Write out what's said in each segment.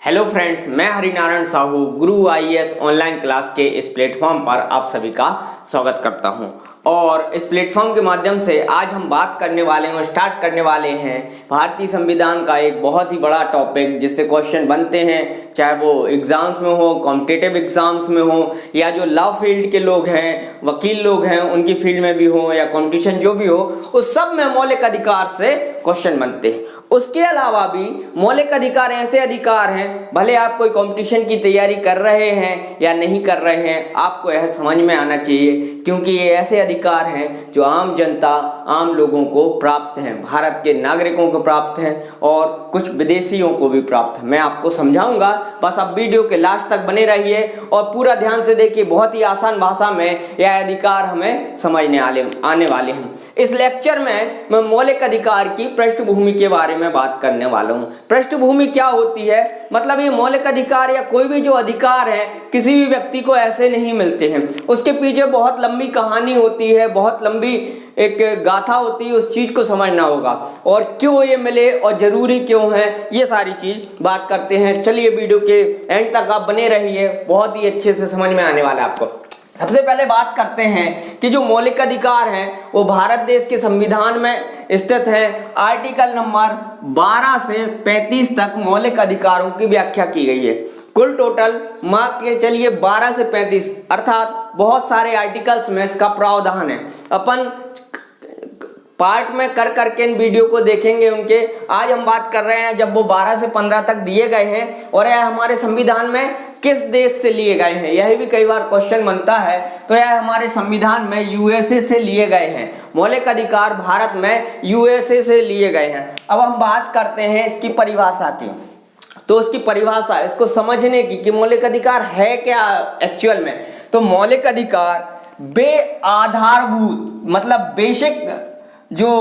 Hello friends, मैं हरिनारायण साहू गुरु IAS online class के इस प्लेटफॉर्म पर आप सभी का स्वागत करता हूं। और इस प्लेटफॉर्म के माध्यम से आज हम बात करने वाले हैं, स्टार्ट करने वाले हैं भारतीय संविधान का एक बहुत ही बड़ा टॉपिक जिससे क्वेश्चन बनते हैं, चाहे वो एग्जाम्स में हो, कॉम्पिटिटिव एग्जाम्स में हो, या जो लॉ फील्ड के लोग हैं, वकील लोग हैं, उनकी फील्ड में भी हो, या कंपटीशन जो भी हो, उस सब में मौलिक अधिकार से क्वेश्चन बनते हैं। उसके अलावा भी मौलिक अधिकार ऐसे अधिकार हैं, भले आप कोई कंपटीशन की तैयारी कर रहे हैं या नहीं कर रहे हैं, आपको यह समझ में आना चाहिए, क्योंकि ये ऐसे अधिकार हैं जो आम जनता, आम लोगों को प्राप्त हैं, भारत के नागरिकों को प्राप्त हैं और कुछ विदेशियों को भी प्राप्त है। मैं आपको समझाऊंगा, बस आप वीडियो के लास्ट तक बने रहिए और पूरा ध्यान से देखिए। बहुत ही आसान भाषा में यह अधिकार हमें समझने आने वाले हैं। इस लेक्चर में मैं मौलिक अधिकार की पृष्ठभूमि के बारे में बात करने वाला हूं। पृष्ठभूमि क्या होती है? मतलब ये मौलिक अधिकार या कोई भी जो अधिकार है किसी भी व्यक्ति को ऐसे नहीं मिलते हैं, उसके पीछे बहुत लंबी कहानी होती है, बहुत लंबी एक गाथा होती है। उस चीज को समझना होगा और क्यों ये मिले और जरूरी क्यों है, ये सारी चीज बात करते हैं। चलिए वीडियो के एंड तक आप बने रहिए, बहुत ही अच्छे से समझ में आने वाला है आपको। सबसे पहले बात करते हैं कि जो मौलिक अधिकार हैं वो भारत देश के संविधान में स्थित है। आर्टिकल नंबर 12 से 35 तक मौलिक अधिकारों की व्याख्या की गई है। कुल टोटल मान के चलिए 12 से 35, अर्थात बहुत सारे आर्टिकल्स में इसका प्रावधान है। अपन पार्ट में कर करके इन वीडियो को देखेंगे उनके। आज हम बात कर रहे हैं जब वो 12 से 15 तक दिए गए हैं और यह हमारे संविधान में किस देश से लिए गए हैं, यह भी कई बार क्वेश्चन बनता है। तो यह हमारे संविधान में यूएसए से लिए गए हैं। मौलिक अधिकार भारत में यूएसए से लिए गए हैं। अब हम बात करते हैं इसकी परिभाषा की। तो उसकी परिभाषा, इसको समझने की कि मौलिक अधिकार है क्या एक्चुअल में। तो मौलिक अधिकार बेआधारभूत, मतलब बेसिक जो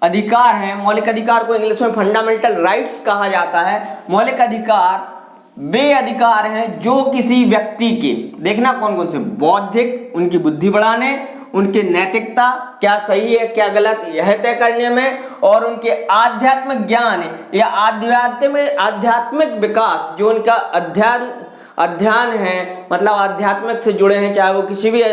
अधिकार है, मौलिक अधिकार को इंग्लिश में फंडामेंटल राइट्स कहा जाता है। मौलिक अधिकार वे अधिकार हैं जो किसी व्यक्ति के, देखना कौन कौन से, बौद्धिक, उनकी बुद्धि बढ़ाने, उनके नैतिकता क्या सही है क्या गलत यह तय करने में, और उनके आध्यात्मिक ज्ञान या आध्यात्मिक विकास, जो उनका अध्ययन है, मतलब आध्यात्मिक से जुड़े हैं, चाहे वो किसी भी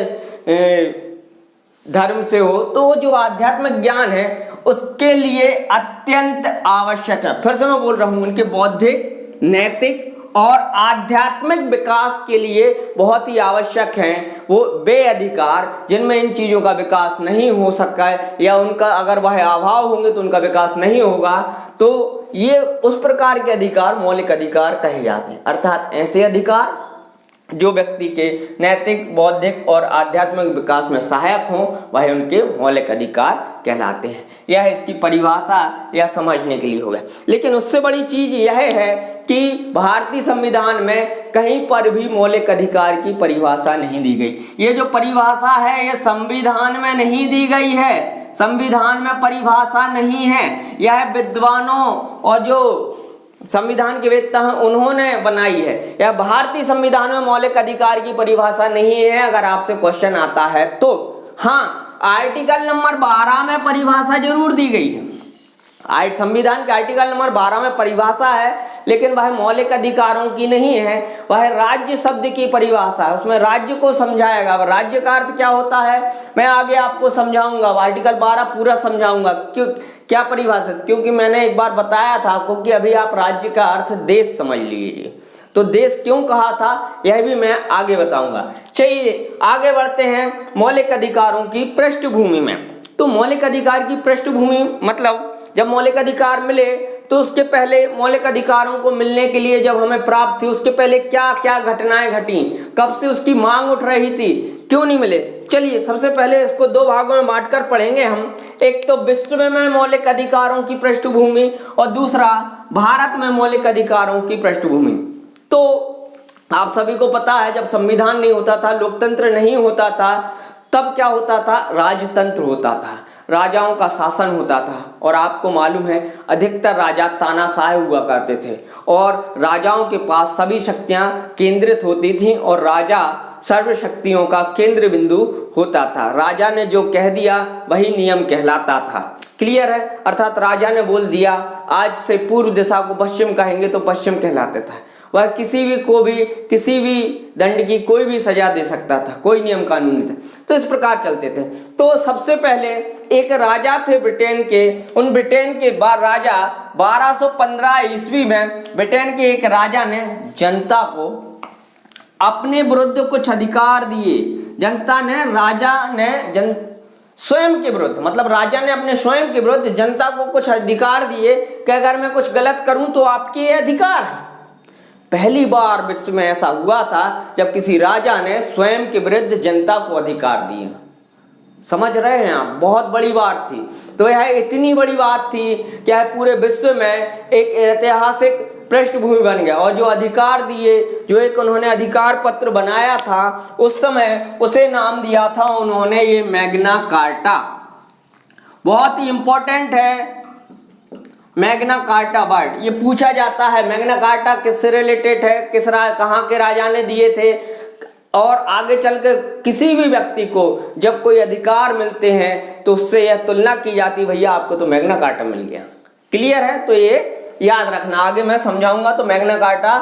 धर्म से हो, तो जो आध्यात्मिक ज्ञान है उसके लिए अत्यंत आवश्यक है। फिर से मैं बोल रहा हूं, उनके बौद्धिक, नैतिक और आध्यात्मिक विकास के लिए बहुत ही आवश्यक हैं वो वे अधिकार जिनमें इन चीजों का विकास नहीं हो सकता है, या उनका अगर वह अभाव होंगे तो उनका विकास नहीं होगा। तो ये उस प्रकार के अधिकार मौलिक अधिकार कहे जाते हैं। अर्थात ऐसे अधिकार जो व्यक्ति के नैतिक, बौद्धिक और आध्यात्मिक विकास में सहायक हों, वह उनके मौलिक अधिकार कहलाते हैं। यह इसकी परिभाषा या समझने के लिए होगा। लेकिन उससे बड़ी चीज यह है कि भारतीय संविधान में कहीं पर भी मौलिक अधिकार की परिभाषा नहीं दी गई। ये जो परिभाषा है ये संविधान में नहीं दी गई है, संविधान में परिभाषा नहीं है। यह विद्वानों और जो संविधान के वेत्ता हैं उन्होंने बनाई है। यह भारतीय संविधान में मौलिक अधिकार की परिभाषा नहीं है। अगर आपसे क्वेश्चन आता है तो हाँ, आर्टिकल नंबर 12 में परिभाषा जरूर दी गई है। संविधान के आर्टिकल नंबर 12 में परिभाषा है, लेकिन वह मौलिक अधिकारों की नहीं है, वह राज्य शब्द की परिभाषा है। उसमें राज्य को समझाएगा। राज्य का अर्थ क्या होता है मैं आगे आपको समझाऊंगा, आर्टिकल 12 पूरा समझाऊंगा क्यों क्या परिभाषित, क्योंकि मैंने एक बार बताया था आपको कि अभी आप राज्य का अर्थ देश समझ लीजिए। तो देश क्यों कहा था यह भी मैं आगे बताऊंगा। चलिए आगे बढ़ते हैं मौलिक अधिकारों की पृष्ठभूमि में। तो मौलिक अधिकार की पृष्ठभूमि मतलब जब मौलिक अधिकार मिले तो उसके पहले, मौलिक अधिकारों को मिलने के लिए जब हमें प्राप्त थी उसके पहले क्या क्या घटनाएं घटी, कब से उसकी मांग उठ रही थी, क्यों नहीं मिले। चलिए सबसे पहले इसको दो भागों में बांटकर पढ़ेंगे हम। एक तो विश्व में मौलिक अधिकारों की पृष्ठभूमि और दूसरा भारत में मौलिक अधिकारों की पृष्ठभूमि। तो आप सभी को पता है जब संविधान नहीं होता था, लोकतंत्र नहीं होता था, तब क्या होता था, राजतंत्र होता था, राजाओं का शासन होता था। और आपको मालूम है अधिकतर राजा तानाशाह हुआ करते थे और राजाओं के पास सभी शक्तियां केंद्रित होती थीं और राजा सर्वशक्तियों का केंद्र बिंदु होता था। राजा ने जो कह दिया वही नियम कहलाता था। क्लियर है? अर्थात राजा ने बोल दिया आज से पूर्व दिशा को पश्चिम कहेंगे तो पश्चिम कहलाता था। वह किसी भी दंड की कोई भी सजा दे सकता था, कोई नियम कानून नहीं था। तो इस प्रकार चलते थे। तो सबसे पहले एक राजा थे ब्रिटेन के, उन ब्रिटेन के राजा 1215 ईस्वी में ब्रिटेन के एक राजा ने जनता को अपने विरुद्ध कुछ अधिकार दिए। जनता ने राजा ने स्वयं के विरुद्ध, मतलब राजा ने अपने स्वयं के विरुद्ध जनता को कुछ अधिकार दिए कि अगर मैं कुछ गलत करूं तो आपके ये अधिकार है। पहली बार विश्व में ऐसा हुआ था जब किसी राजा ने स्वयं के विरुद्ध जनता को अधिकार दिए। समझ रहे हैं आप, बहुत बड़ी बात थी। तो यह इतनी बड़ी बात थी कि यह पूरे विश्व में एक ऐतिहासिक पृष्ठभूमि बन गया। और जो अधिकार दिए, जो एक उन्होंने अधिकार पत्र बनाया था उस समय, उसे नाम दिया था उन्होंने ये मैग्ना कार्टा। बहुत ही इंपॉर्टेंट है मैग्ना कार्टा वर्ड। ये पूछा जाता है मैग्ना कार्टा किससे रिलेटेड है, कहाँ के राजा ने दिए थे, और आगे चलकर किसी भी व्यक्ति को जब कोई अधिकार मिलते हैं तो उससे यह तुलना की जाती, भैया आपको तो मैग्ना कार्टा मिल गया। क्लियर है? तो ये याद रखना, आगे मैं समझाऊंगा। तो मैग्ना कार्टा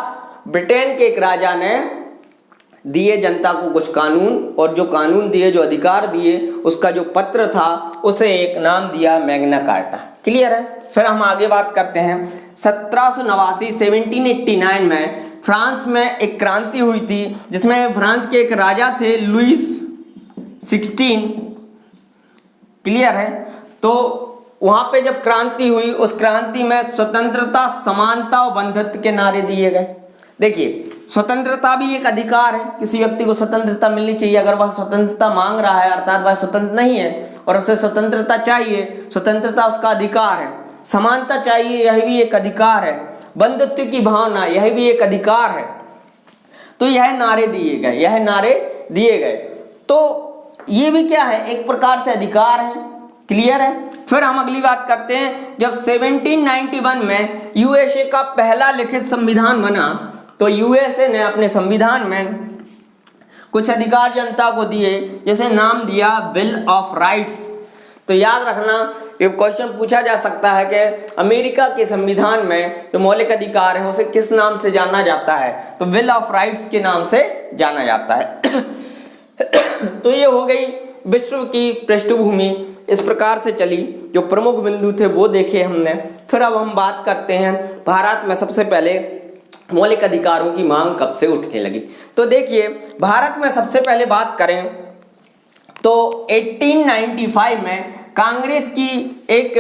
ब्रिटेन के एक राजा ने दिए जनता को कुछ कानून, और जो कानून दिए, जो अधिकार दिए, उसका जो पत्र था उसे एक नाम दिया मैग्ना कार्टा। क्लियर है? फिर हम आगे बात करते हैं। 1789 में फ्रांस में एक क्रांति हुई थी जिसमें फ्रांस के एक राजा थे लुईस 16। क्लियर है? तो वहां पे जब क्रांति हुई, उस क्रांति में स्वतंत्रता, समानता और बंधुत्व के नारे दिए गए। देखिए, स्वतंत्रता भी एक अधिकार है, किसी व्यक्ति को स्वतंत्रता मिलनी चाहिए। अगर वह स्वतंत्रता मांग रहा है अर्थात वह स्वतंत्र नहीं है और उसे स्वतंत्रता चाहिए, स्वतंत्रता उसका अधिकार है। समानता चाहिए, यह भी एक अधिकार है। बंधुत्व की भावना, यह भी एक अधिकार है। तो यह नारे दिए गए। तो ये भी क्या है, एक प्रकार से अधिकार है। क्लियर है? फिर हम अगली बात करते हैं। जब 1791 में यूएसए का पहला लिखित संविधान बना, तो यूएसए ने अपने संविधान में कुछ अधिकार जनता को दिए, जैसे नाम दिया बिल ऑफ राइट्स। तो याद रखना, ये क्वेश्चन पूछा जा सकता है कि अमेरिका के संविधान में जो मौलिक अधिकार है उसे किस नाम से जाना जाता है, तो बिल ऑफ राइट्स के नाम से जाना जाता है। तो ये हो गई विश्व की पृष्ठभूमि, इस प्रकार से चली। जो प्रमुख बिंदु थे वो देखे हमने। फिर अब हम बात करते हैं भारत में सबसे पहले मौलिक अधिकारों की मांग कब से उठने लगी। तो देखिए, भारत में सबसे पहले बात करें तो 1895 में कांग्रेस की एक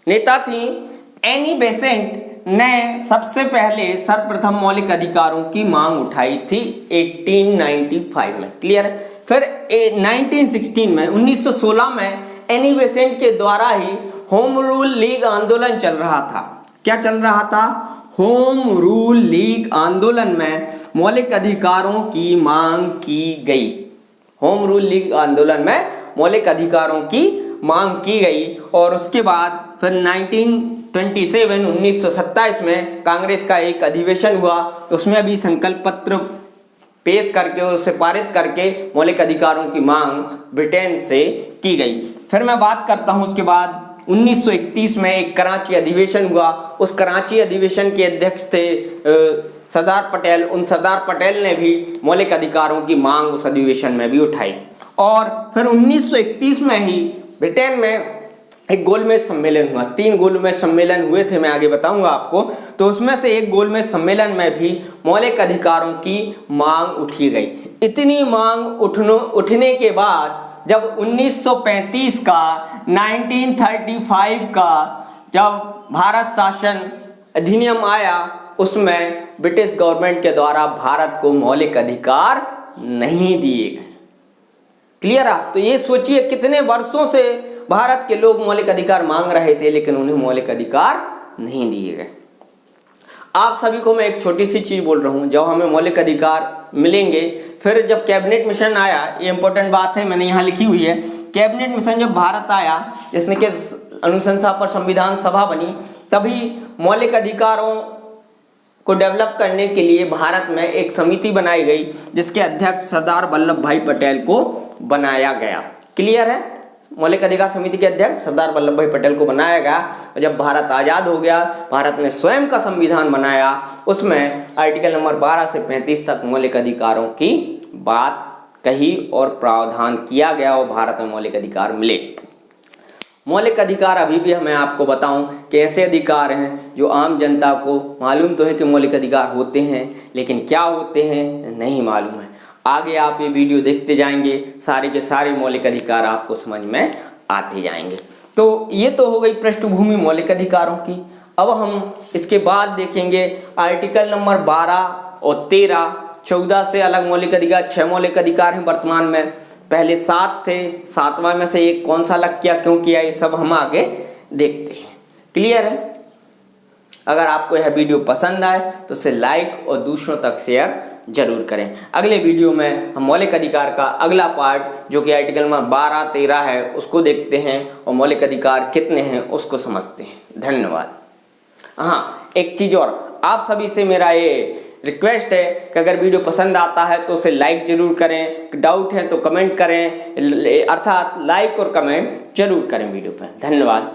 नेता थी एनी बेसेंट ने सबसे पहले सर्वप्रथम मौलिक अधिकारों की मांग उठाई थी 1895 में। क्लियर है? फिर 1916 में एनी बेसेंट के द्वारा ही होम रूल लीग आंदोलन चल रहा था। क्या चल रहा था? होम रूल लीग आंदोलन में मौलिक अधिकारों की मांग की गई। होम रूल लीग आंदोलन में मौलिक अधिकारों की मांग की गई। और उसके बाद फिर 1927 में कांग्रेस का एक अधिवेशन हुआ, उसमें भी संकल्प पत्र पेश करके, उसे पारित करके मौलिक अधिकारों की मांग ब्रिटेन से की गई। फिर मैं बात करता हूं उसके बाद 1931 में एक कराची अधिवेशन हुआ। उस कराची अधिवेशन के अध्यक्ष थे सरदार पटेल। उन सरदार पटेल ने भी मौलिक अधिकारों की मांग उस अधिवेशन में भी उठाई। और फिर 1931 में ही ब्रिटेन में एक गोलमेज सम्मेलन हुआ। 3 गोलमेज सम्मेलन हुए थे, मैं आगे बताऊंगा आपको। तो उसमें से एक गोलमेज सम्मेलन में भी मौलिक अधिकारों की मांग उठी गई। इतनी मांग उठने के बाद जब 1935 का 1935 का जब भारत शासन अधिनियम आया, उसमें ब्रिटिश गवर्नमेंट के द्वारा भारत को मौलिक अधिकार नहीं दिए गए। क्लियर आप? तो ये सोचिए कितने वर्षों से भारत के लोग मौलिक अधिकार मांग रहे थे, लेकिन उन्हें मौलिक अधिकार नहीं दिए गए। आप सभी को मैं एक छोटी सी चीज बोल रहा हूं, जब हमें मौलिक अधिकार मिलेंगे, फिर जब कैबिनेट मिशन आया, ये इंपॉर्टेंट बात है, मैंने यहाँ लिखी हुई है। कैबिनेट मिशन जब भारत आया, जिसने के अनुशंसा पर संविधान सभा बनी, तभी मौलिक अधिकारों को डेवलप करने के लिए भारत में एक समिति बनाई गई, जिसके अध्यक्ष सरदार वल्लभ भाई पटेल को बनाया गया। क्लियर है? मौलिक अधिकार समिति के अध्यक्ष सरदार वल्लभ भाई पटेल को बनाया गया। और जब भारत आज़ाद हो गया, भारत ने स्वयं का संविधान बनाया, उसमें आर्टिकल नंबर 12 से 35 तक मौलिक अधिकारों की बात कही और प्रावधान किया गया और भारत में मौलिक अधिकार मिले। मौलिक अधिकार अभी भी मैं आपको बताऊं कि ऐसे अधिकार हैं जो आम जनता को मालूम तो है कि मौलिक अधिकार होते हैं, लेकिन क्या होते हैं नहीं मालूम है। आगे आप ये वीडियो देखते जाएंगे, सारे के सारे मौलिक अधिकार आपको समझ में आते जाएंगे। तो ये तो हो गई पृष्ठभूमि मौलिक अधिकारों की। अब हम इसके बाद देखेंगे आर्टिकल नंबर 12 और 13, 14 से अलग मौलिक अधिकार, 6 मौलिक अधिकार हैं वर्तमान में। पहले 7 थे, 7वां में से एक कौन सा अलग किया, क्यों किया, ये सब हम आगे देखते हैं। क्लियर है? अगर आपको यह वीडियो पसंद आए तो इसे लाइक और दूसरों तक शेयर जरूर करें। अगले वीडियो में हम मौलिक अधिकार का अगला पार्ट जो कि आर्टिकल नंबर 12, 13 है उसको देखते हैं और मौलिक अधिकार कितने हैं उसको समझते हैं। धन्यवाद। हाँ, एक चीज़ और, आप सभी से मेरा ये रिक्वेस्ट है कि अगर वीडियो पसंद आता है तो उसे लाइक जरूर करें, डाउट है तो कमेंट करें, अर्थात लाइक और कमेंट जरूर करें वीडियो पर। धन्यवाद।